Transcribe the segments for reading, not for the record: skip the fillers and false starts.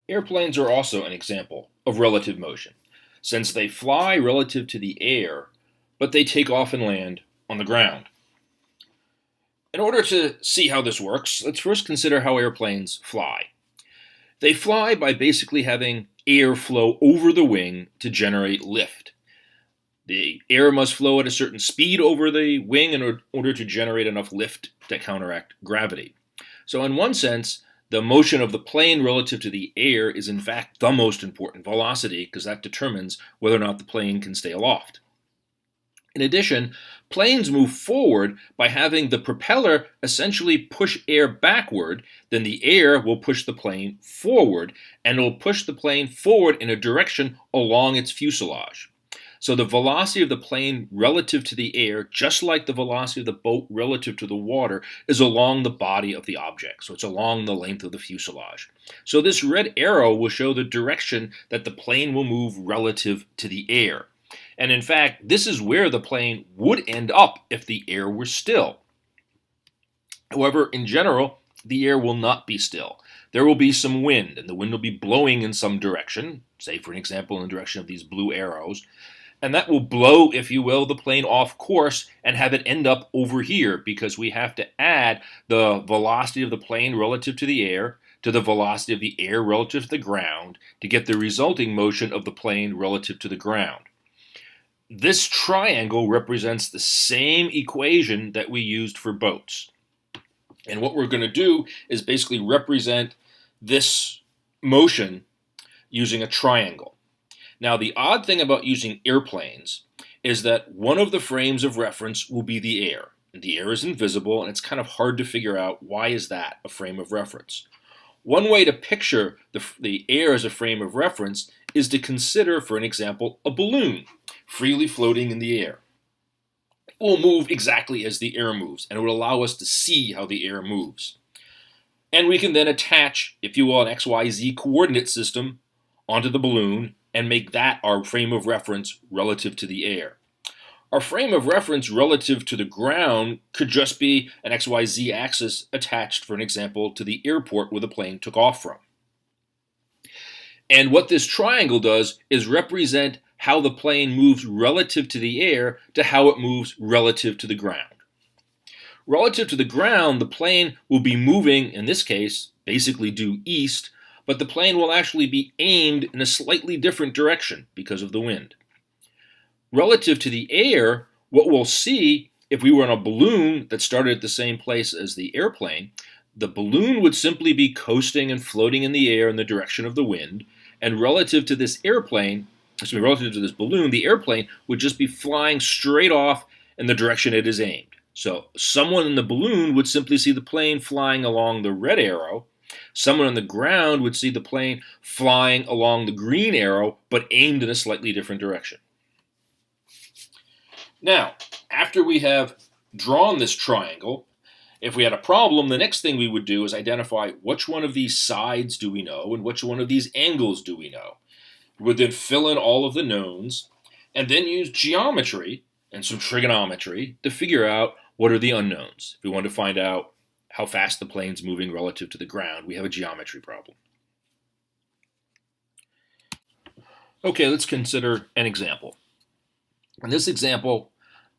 Airplanes are also an example of relative motion, since they fly relative to the air, but they take off and land on the ground. In order to see how this works, let's first consider how airplanes fly. They fly by basically having air flow over the wing to generate lift. The air must flow at a certain speed over the wing in order to generate enough lift to counteract gravity. So, in one sense, the motion of the plane relative to the air is in fact the most important velocity because that determines whether or not the plane can stay aloft. In addition, planes move forward by having the propeller essentially push air backward, then the air will push the plane forward, and it will push the plane forward in a direction along its fuselage. So the velocity of the plane relative to the air, just like the velocity of the boat relative to the water, is along the body of the object. So it's along the length of the fuselage. So this red arrow will show the direction that the plane will move relative to the air. And in fact, this is where the plane would end up if the air were still. However, in general, the air will not be still. There will be some wind, and the wind will be blowing in some direction, say for an example in the direction of these blue arrows, and that will blow, if you will, the plane off course and have it end up over here because we have to add the velocity of the plane relative to the air to the velocity of the air relative to the ground to get the resulting motion of the plane relative to the ground. This triangle represents the same equation that we used for boats. And what we're going to do is basically represent this motion using a triangle. Now, the odd thing about using airplanes is that one of the frames of reference will be the air. And the air is invisible, and it's kind of hard to figure out why is that a frame of reference. One way to picture the air as a frame of reference is to consider, for an example, a balloon freely floating in the air. It will move exactly as the air moves, and it will allow us to see how the air moves. And we can then attach, if you will, an XYZ coordinate system onto the balloon and make that our frame of reference relative to the air. Our frame of reference relative to the ground could just be an XYZ axis attached, for an example, to the airport where the plane took off from. And what this triangle does is represent how the plane moves relative to the air to how it moves relative to the ground. Relative to the ground, the plane will be moving, in this case, basically due east, but the plane will actually be aimed in a slightly different direction because of the wind. Relative to the air, what we'll see if we were on a balloon that started at the same place as the airplane, the balloon would simply be coasting and floating in the air in the direction of the wind, and relative to this balloon, the airplane would just be flying straight off in the direction it is aimed. So someone in the balloon would simply see the plane flying along the red arrow. Someone on the ground would see the plane flying along the green arrow, but aimed in a slightly different direction. Now, after we have drawn this triangle, if we had a problem, the next thing we would do is identify which one of these sides do we know and which one of these angles do we know. We would then fill in all of the knowns and then use geometry and some trigonometry to figure out what are the unknowns. If we want to find out how fast the plane's moving relative to the ground, we have a geometry problem. Okay, let's consider an example. In this example,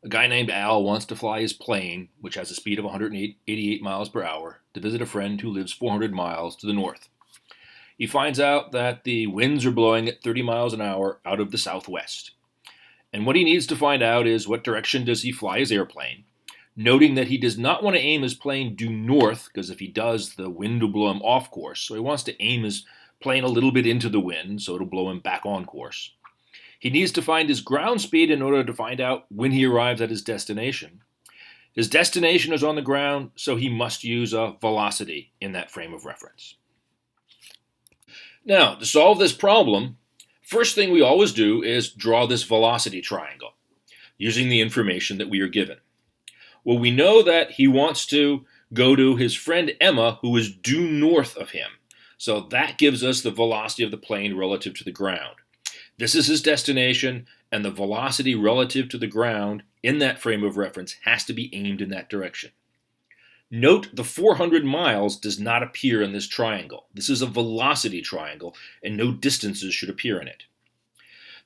a guy named Al wants to fly his plane, which has a speed of 188 miles per hour, to visit a friend who lives 400 miles to the north. He finds out that the winds are blowing at 30 miles an hour out of the southwest. And what he needs to find out is what direction does he fly his airplane, noting that he does not want to aim his plane due north, because if he does, the wind will blow him off course. So he wants to aim his plane a little bit into the wind, so it'll blow him back on course. He needs to find his ground speed in order to find out when he arrives at his destination. His destination is on the ground, so he must use a velocity in that frame of reference. Now, to solve this problem, first thing we always do is draw this velocity triangle using the information that we are given. Well, we know that he wants to go to his friend Emma, who is due north of him. So that gives us the velocity of the plane relative to the ground. This is his destination, and the velocity relative to the ground in that frame of reference has to be aimed in that direction. Note the 400 miles does not appear in this triangle. This is a velocity triangle, and no distances should appear in it.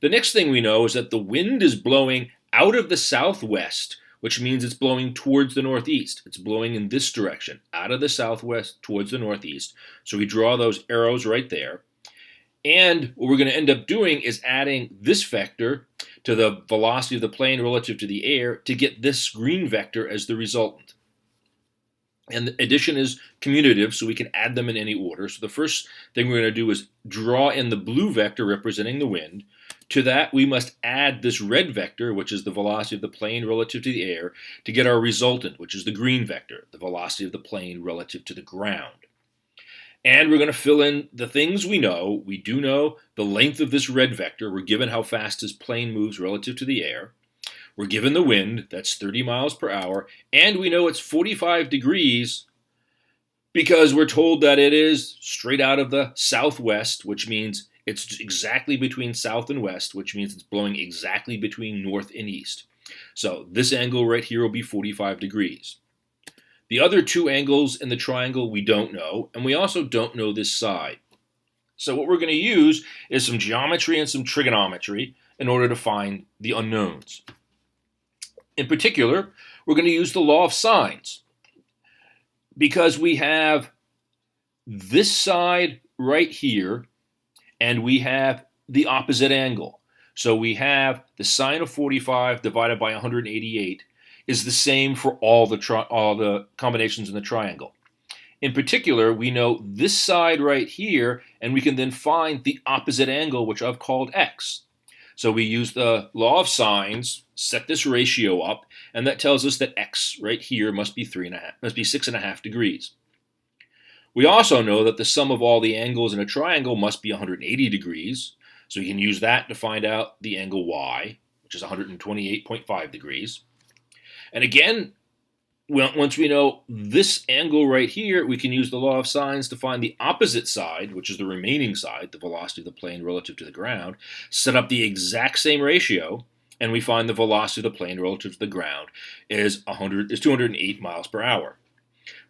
The next thing we know is that the wind is blowing out of the southwest, which means it's blowing towards the northeast. It's blowing in this direction, out of the southwest towards the northeast. So we draw those arrows right there. And what we're going to end up doing is adding this vector to the velocity of the plane relative to the air to get this green vector as the resultant. And the addition is commutative, so we can add them in any order. So the first thing we're going to do is draw in the blue vector representing the wind. To that, we must add this red vector, which is the velocity of the plane relative to the air, to get our resultant, which is the green vector, the velocity of the plane relative to the ground. And we're going to fill in the things we know. We do know the length of this red vector. We're given how fast this plane moves relative to the air. We're given the wind, that's 30 miles per hour, and we know it's 45 degrees because we're told that it is straight out of the southwest, which means it's exactly between south and west, which means it's blowing exactly between north and east. So this angle right here will be 45 degrees. The other two angles in the triangle we don't know, and we also don't know this side. So what we're going to use is some geometry and some trigonometry in order to find the unknowns. In particular, we're going to use the law of sines because we have this side right here and we have the opposite angle. So we have the sine of 45 divided by 188 is the same for all the combinations in the triangle. In particular, we know this side right here, and we can then find the opposite angle, which I've called x. So we use the law of sines, set this ratio up, and that tells us that x right here must be 6.5 degrees. We also know that the sum of all the angles in a triangle must be 180 degrees, so we can use that to find out the angle y, which is 128.5 degrees. And again, once we know this angle right here, we can use the law of sines to find the opposite side, which is the remaining side, the velocity of the plane relative to the ground, set up the exact same ratio, and we find the velocity of the plane relative to the ground is 208 miles per hour.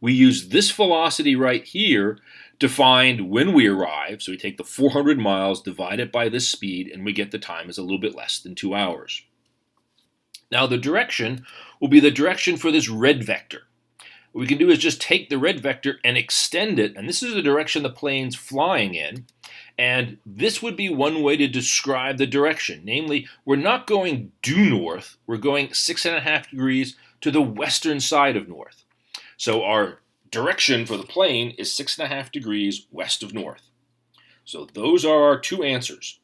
We use this velocity right here to find when we arrive, so we take the 400 miles, divide it by this speed, and we get the time is a little bit less than 2 hours. Now the direction will be the direction for this red vector. What we can do is just take the red vector and extend it, and this is the direction the plane's flying in, and this would be one way to describe the direction. Namely, we're not going due north, we're going 6.5 degrees to the western side of north. So our direction for the plane is 6.5 degrees west of north. So those are our two answers.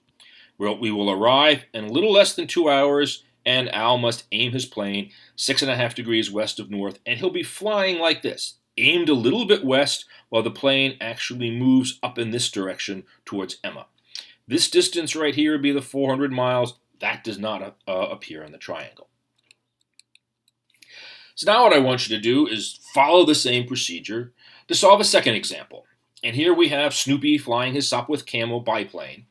We will arrive in a little less than 2 hours, and Al must aim his plane 6.5 degrees west of north, and he'll be flying like this, aimed a little bit west while the plane actually moves up in this direction towards Emma. This distance right here would be the 400 miles. That does not appear in the triangle. So now what I want you to do is follow the same procedure to solve a second example. And here we have Snoopy flying his Sopwith Camel biplane,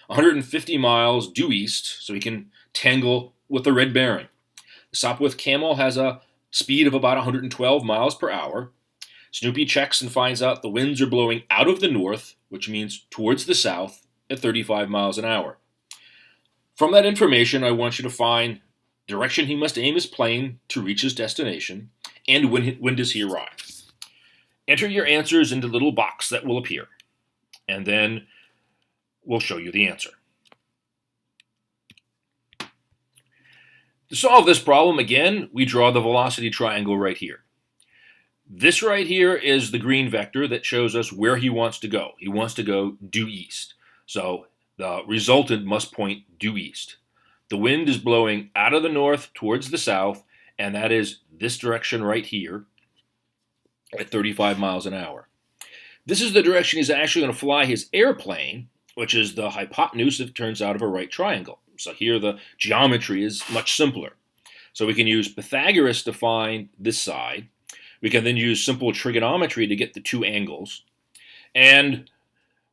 150 miles due east, so he can tangle with the Red Baron. The Sopwith Camel has a speed of about 112 miles per hour. Snoopy checks and finds out the winds are blowing out of the north, which means towards the south, at 35 miles an hour. From that information, I want you to find direction he must aim his plane to reach his destination, and when does he arrive. Enter your answers into the little box that will appear, and then we'll show you the answer. To solve this problem, again, we draw the velocity triangle right here. This right here is the green vector that shows us where he wants to go. He wants to go due east. So the resultant must point due east. The wind is blowing out of the north towards the south, and that is this direction right here at 35 miles an hour. This is the direction he's actually going to fly his airplane, which is the hypotenuse, it turns out, of a right triangle. So here the geometry is much simpler. So we can use Pythagoras to find this side. We can then use simple trigonometry to get the two angles. And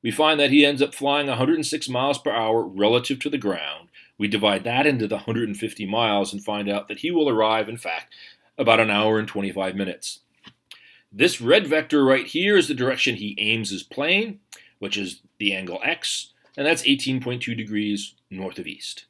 we find that he ends up flying 106 miles per hour relative to the ground. We divide that into the 150 miles and find out that he will arrive, in fact, about an hour and 25 minutes. This red vector right here is the direction he aims his plane, which is the angle x, and that's 18.2 degrees north of east.